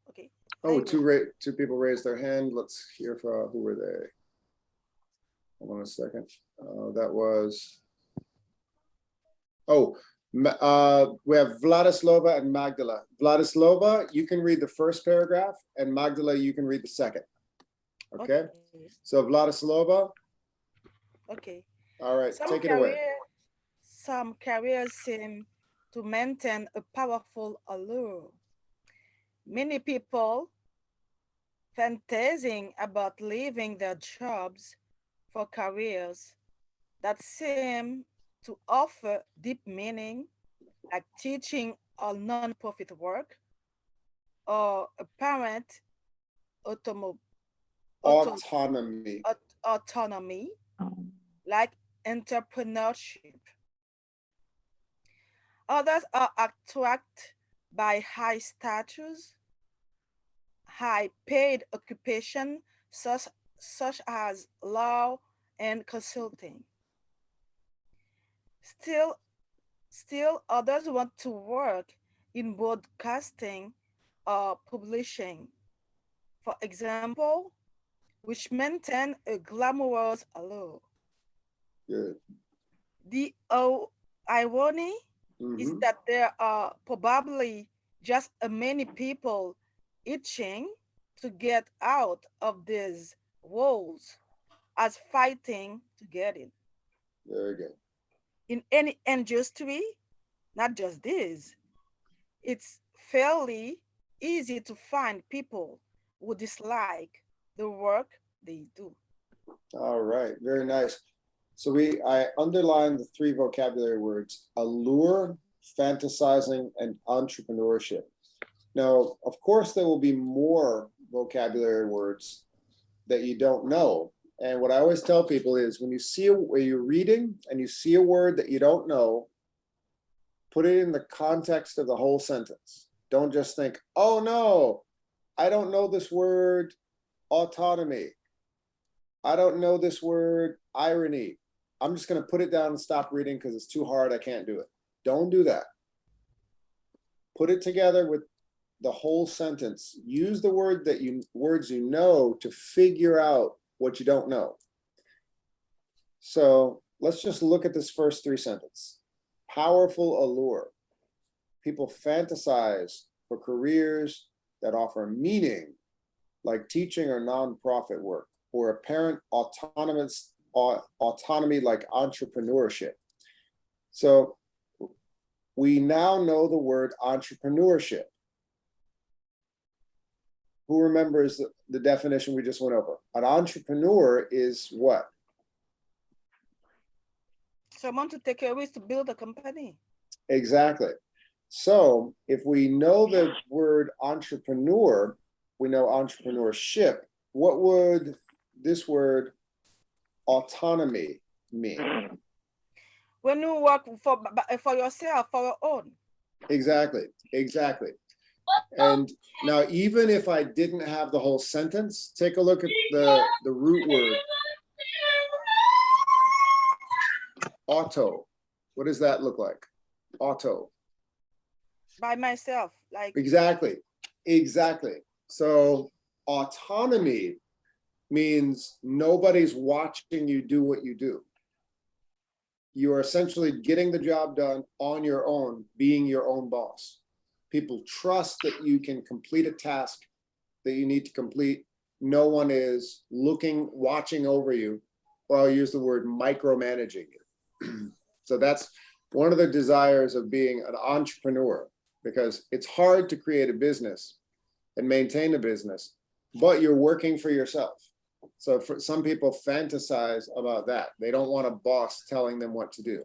Okay. Oh, two people raised their hand. Let's hear from, who were they? Hold on a second. That was, we have Vladislava and Magdala. Vladislava, you can read the first paragraph, and Magdala, you can read the second. Okay. So Vladislava. Okay. All right, take it away. Some careers seem to maintain a powerful allure. Many people fantasizing about leaving their jobs for careers that seem to offer deep meaning, like teaching or non-profit work, or apparent autonomy, like entrepreneurship. Others are attracted by high status, high paid occupation such as law and consulting. Still others want to work in broadcasting or publishing, for example, which maintain a glamorous allure. Good. The irony is that there are probably just as many people itching to get out of these roles as fighting to get in. Very good. In any industry, not just this, it's fairly easy to find people who dislike the work they do. All right, very nice. So I underlined the 3 vocabulary words: allure, fantasizing, and entrepreneurship. Now, of course, there will be more vocabulary words that you don't know. And what I always tell people is when you're reading and you see a word that you don't know, put it in the context of the whole sentence. Don't just think, oh no, I don't know this word, autonomy. I don't know this word, irony. I'm just going to put it down and stop reading because it's too hard. I can't do it. Don't do that. Put it together with the whole sentence. Use the words you know to figure out what you don't know. So let's just look at this first 3 sentences. Powerful allure. People fantasize for careers that offer meaning, like teaching or nonprofit work, or apparent autonomy like entrepreneurship. So we now know the word entrepreneurship. Who remembers the definition we just went over? An entrepreneur is what? Someone to take a risk to build a company. Exactly. So if we know the word entrepreneur, we know entrepreneurship. What would this word autonomy mean? When you work for yourself, for your own. Exactly, exactly. And now, even if I didn't have the whole sentence, take a look at the root word. Auto. What does that look like? Auto. By myself, like. Exactly, exactly. So autonomy means nobody's watching you do what you do. You are essentially getting the job done on your own, being your own boss. People trust that you can complete a task that you need to complete. No one is watching over you, or I'll use the word micromanaging you. So that's one of the desires of being an entrepreneur, because it's hard to create a business and maintain a business, but you're working for yourself. So for some people fantasize about that. They don't want a boss telling them what to do.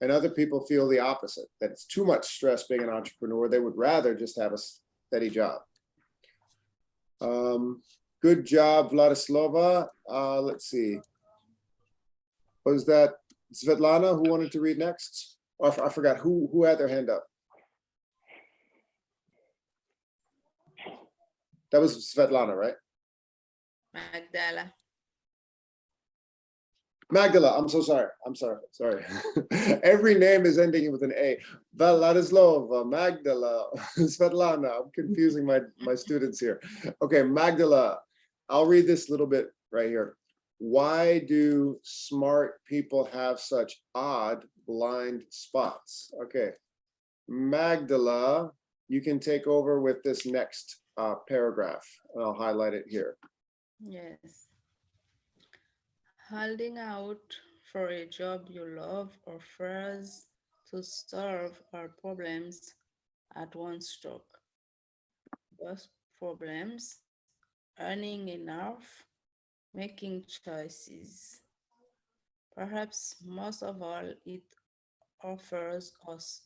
And other people feel the opposite, that it's too much stress being an entrepreneur. They would rather just have a steady job. Good job, Vladislava. Let's see. Was that Svetlana who wanted to read next? Oh, I forgot who had their hand up. That was Svetlana, right? Magdala. Magdala, I'm so sorry. I'm sorry. Every name is ending with an A. Vladislava, Magdala, Svetlana. I'm confusing my students here. Okay, Magdala, I'll read this little bit right here. Why do smart people have such odd blind spots? Okay, Magdala, you can take over with this next paragraph, and I'll highlight it here. Yes. Holding out for a job you love offers to solve our problems at one stroke. Those problems, earning enough, making choices. Perhaps most of all, it offers us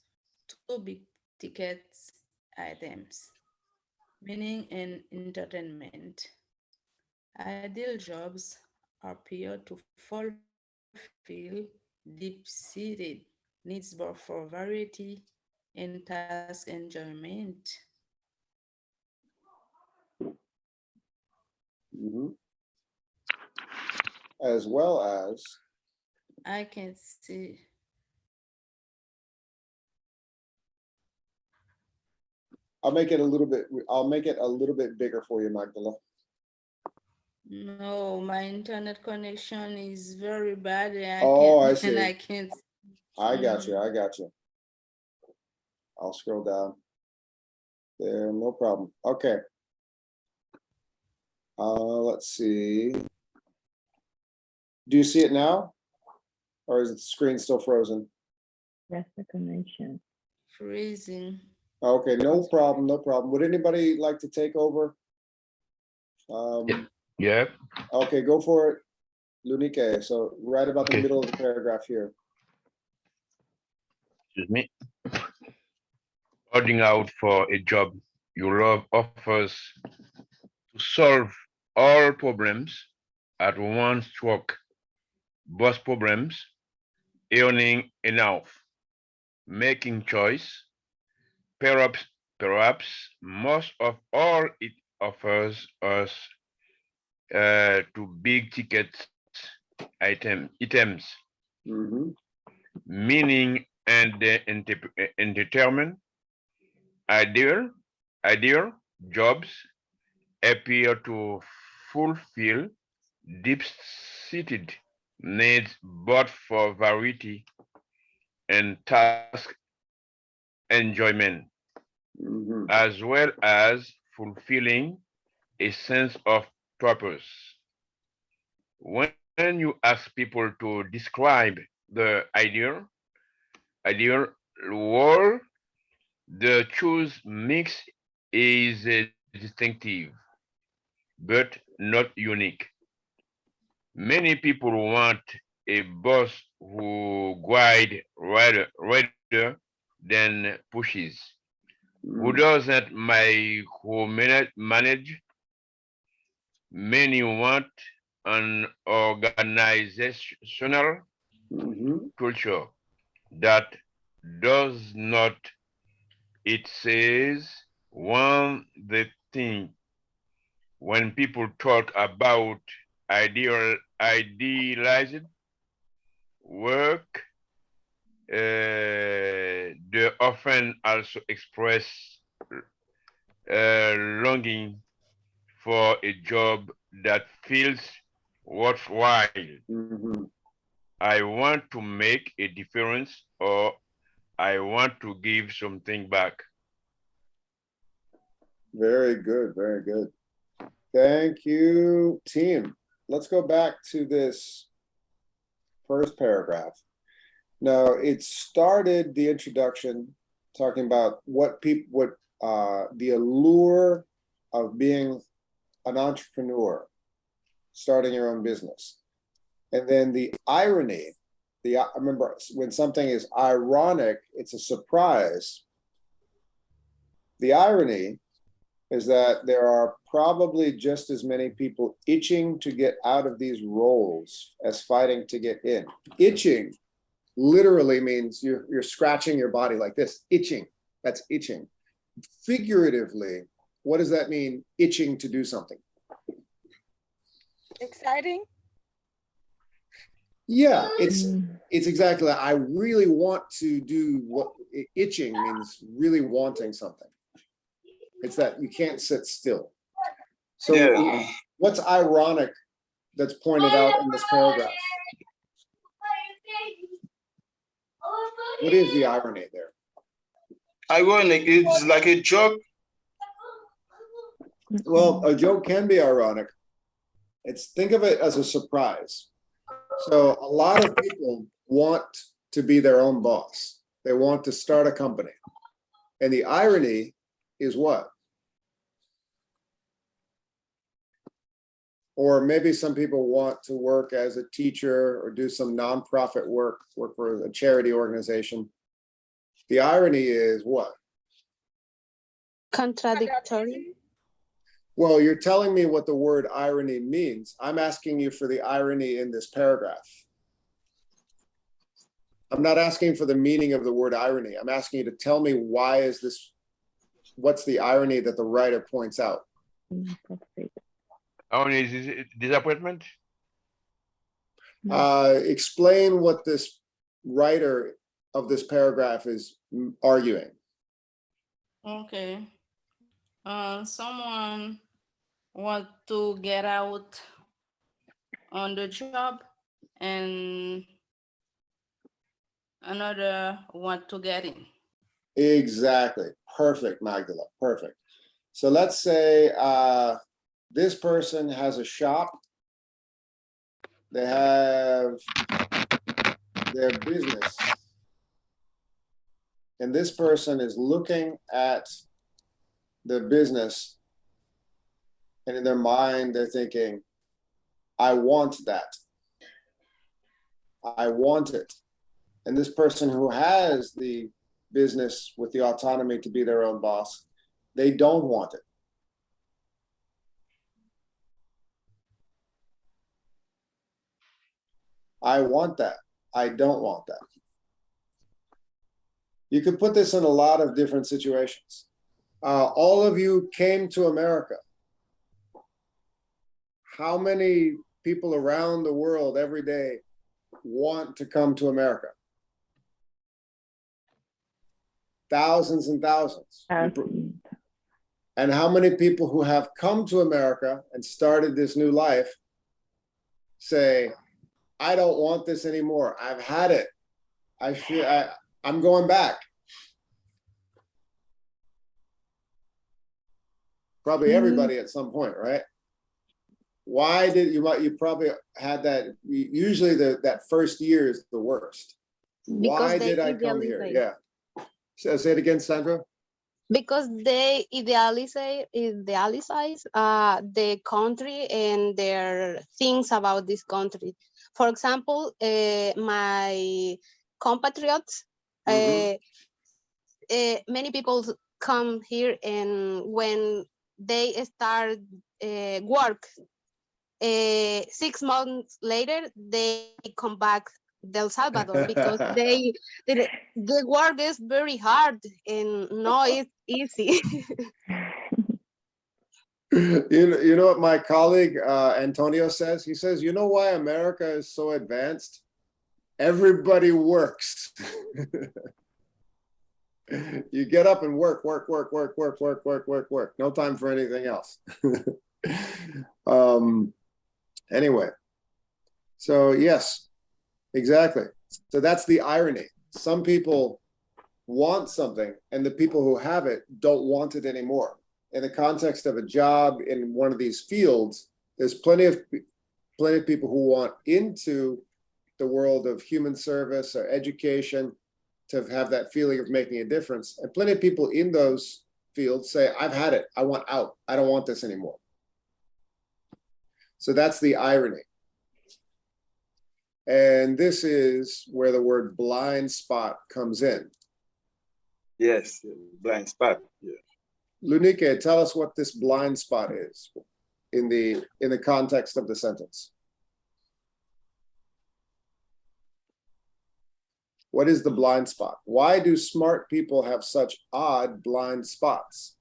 two big ticket items, meaning and entertainment. Ideal jobs appear to fulfill deep-seated needs both for variety and task enjoyment. As well as I can see. I'll make it a little bit bigger for you, Magdala. No, my internet connection is very bad. I see. And I can't. I got you. I'll scroll down. There, no problem. Okay. Let's see. Do you see it now? Or is the screen still frozen? That's the connection. Freezing. Okay, no problem. Would anybody like to take over? Yeah. Okay, go for it, Lunike. So right about the middle of the paragraph here. Excuse me. Holding out for a job you love offers to solve all problems at one stroke. Both problems, earning enough, making choice. Perhaps most of all, it offers us to big ticket items, meaning and entertainment. Ideal jobs appear to fulfill deep-seated needs both for variety and task enjoyment, as well as fulfilling a sense of purpose. When you ask people to describe the ideal world, the choose mix is distinctive, but not unique. Many people want a boss who guide rather than pushes, who doesn't micromanage. Many want an organizational culture that does not. It says one the thing when people talk about idealized work, they often also express longing for a job that feels worthwhile. I want to make a difference, or I want to give something back. Very good, very good. Thank you, team. Let's go back to this first paragraph. No, it started the introduction talking about the allure of being an entrepreneur, starting your own business. And then the irony, I remember when something is ironic, it's a surprise. The irony is that there are probably just as many people itching to get out of these roles as fighting to get in. Itching literally means you're scratching your body like this, itching, that's itching. Figuratively, what does that mean, itching to do something? Exciting? Yeah, it's exactly that. I really want to do what itching means, really wanting something. It's that you can't sit still. So Yeah. what's ironic that's pointed out in this paragraph? What is the irony there? Ironic, it's like a joke. Well, a joke can be ironic. Think of it as a surprise. So a lot of people want to be their own boss. They want to start a company. And the irony is what? Or maybe some people want to work as a teacher or do some nonprofit work for a charity organization. The irony is what? Contradictory. Well, you're telling me what the word irony means. I'm asking you for the irony in this paragraph. I'm not asking for the meaning of the word irony. I'm asking you to tell me what's the irony that the writer points out? Irony is disappointment. Explain what this writer of this paragraph is arguing. Okay. Someone want to get out on the job and another want to get in. Exactly. Perfect, Magdala. Perfect. So let's say this person has a shop. They have their business. And this person is looking at the business, and in their mind, they're thinking, I want that. I want it. And this person who has the business with the autonomy to be their own boss, they don't want it. I want that. I don't want that. You could put this in a lot of different situations. All of you came to America. How many people around the world every day want to come to America? Thousands and thousands. And how many people who have come to America and started this new life say, I don't want this anymore. I've had it. I'm going back. Probably everybody at some point, right? Why did you probably had that? Usually that first year is the worst. Why did I come here? Yeah. Say it again, Sandra. Because they idealize the country and their things about this country. For example, my compatriots, many people come here, and when they start work, 6 months later, they come back to El Salvador because the work is very hard and not easy. You know what my colleague Antonio says? He says, you know why America is so advanced? Everybody works. You get up and work. No time for anything else. Anyway, so yes, exactly. So that's the irony. Some people want something, and the people who have it don't want it anymore. In the context of a job in one of these fields, there's plenty of people who want into the world of human service or education to have that feeling of making a difference. And plenty of people in those fields say, I've had it, I want out, I don't want this anymore. So that's the irony. And this is where the word blind spot comes in. Yes, blind spot. Yeah. Lunike, tell us what this blind spot is in the context of the sentence. What is the blind spot? Why do smart people have such odd blind spots?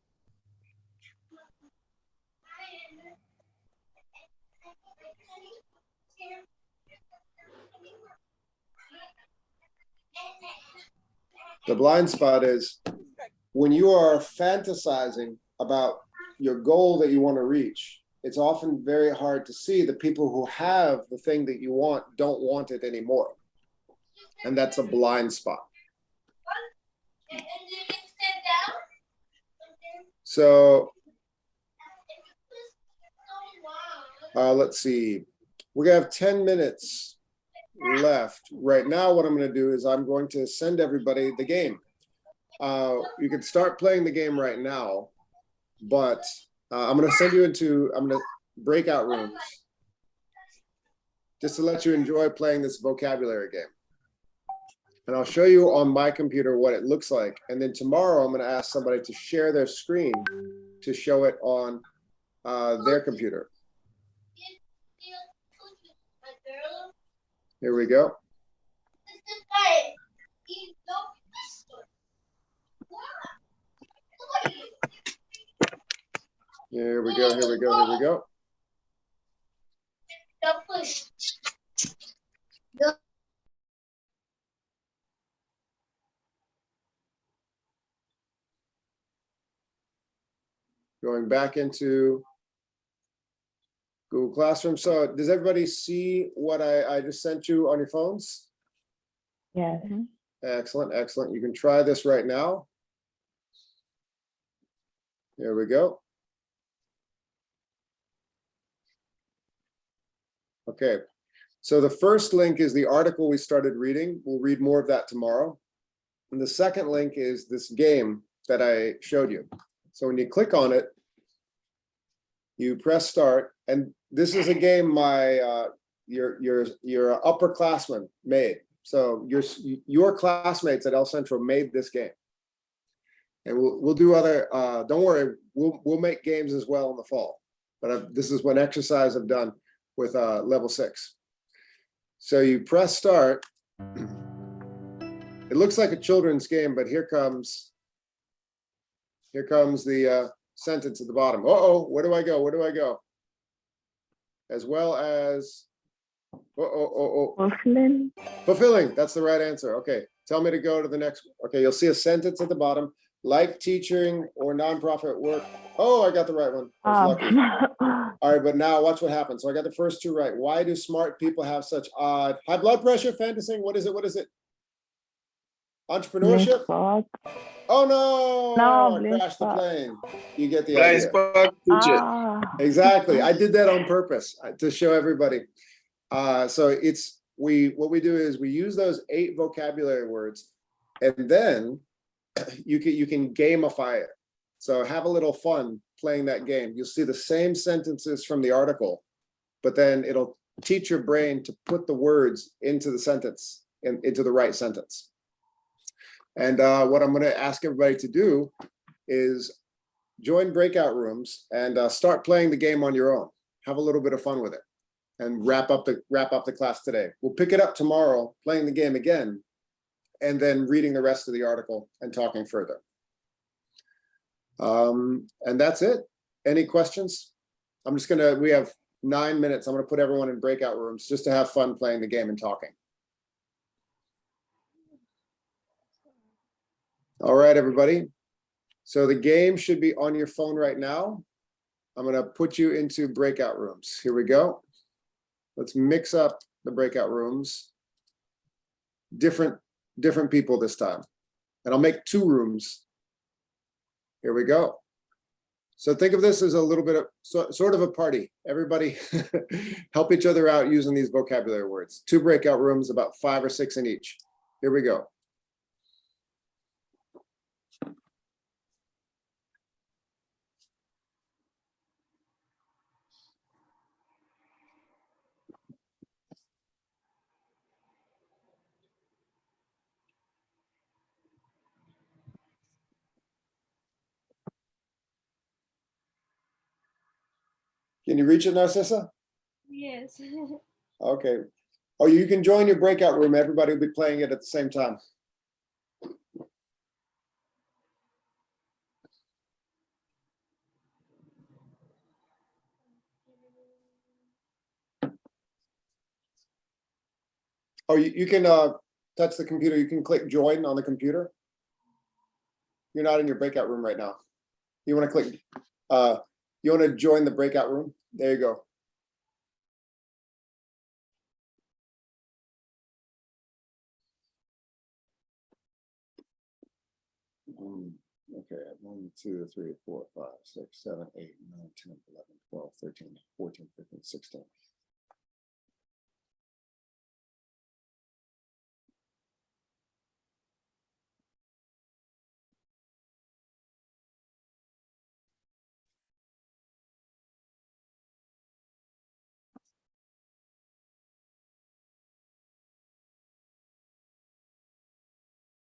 The blind spot is when you are fantasizing about your goal that you want to reach, it's often very hard to see the people who have the thing that you want don't want it anymore. And that's a blind spot. So let's see. We're gonna have 10 minutes left. Right now, what I'm gonna do is I'm going to send everybody the game. You can start playing the game right now, but I'm gonna send you into breakout rooms just to let you enjoy playing this vocabulary game. And I'll show you on my computer what it looks like. And then tomorrow I'm gonna ask somebody to share their screen to show it on their computer. Here we go. Here we go, here we go, here we go. Going back into Google Classroom. So does everybody see what I just sent you on your phones? Yeah. Excellent, excellent. You can try this right now. Here we go. Okay, so the first link is the article we started reading. We'll read more of that tomorrow. And the second link is this game that I showed you. So when you click on it, you press start, and this is a game your upperclassmen made. So your classmates at El Centro made this game, and we'll do other. Don't worry, we'll make games as well in the fall. But this is one exercise I've done with level 6. So you press start. It looks like a children's game, but here comes the sentence at the bottom. Uh-oh, where do I go? Where do I go? As well as, Fulfilling. Fulfilling, that's the right answer. Okay, tell me to go to the next. Okay, you'll see a sentence at the bottom. Like teaching or nonprofit work. Oh, I got the right one. I was lucky. All right, but now watch what happens. So I got the first two right. Why do smart people have such odd high blood pressure, fantasizing? What is it? What is it? Entrepreneurship? Oh no! No, I crashed the plane. You get the Blind idea. spot, teacher. Exactly. I did that on purpose to show everybody. So what we do is we use those 8 vocabulary words, and then you can gamify it. So have a little fun playing that game. You'll see the same sentences from the article, but then it'll teach your brain to put the words into the sentence, into the right sentence. And what I'm going to ask everybody to do is join breakout rooms and start playing the game on your own. Have a little bit of fun with it, and wrap up the class today. We'll pick it up tomorrow, playing the game again, and then reading the rest of the article and talking further. And that's it. Any questions? We have 9 minutes. I'm gonna put everyone in breakout rooms just to have fun playing the game and talking. All right, everybody. So the game should be on your phone right now. I'm gonna put you into breakout rooms. Here we go. Let's mix up the breakout rooms. Different people this time. And I'll make 2 rooms. Here we go. So think of this as a little bit of sort of a party. Everybody help each other out using these vocabulary words. 2 breakout rooms, about 5 or 6 in each. Here we go. Can you reach it, Narcissa? Yes. Okay. Oh, you can join your breakout room. Everybody will be playing it at the same time. Oh, you can touch the computer. You can click join on the computer. You're not in your breakout room right now. You want to click, you want to join the breakout room? There you go. Okay, 1, 2, 3, 4, 5, 6, 7, 8, 9, 10, 11, 12, 13, 14, 15, 16.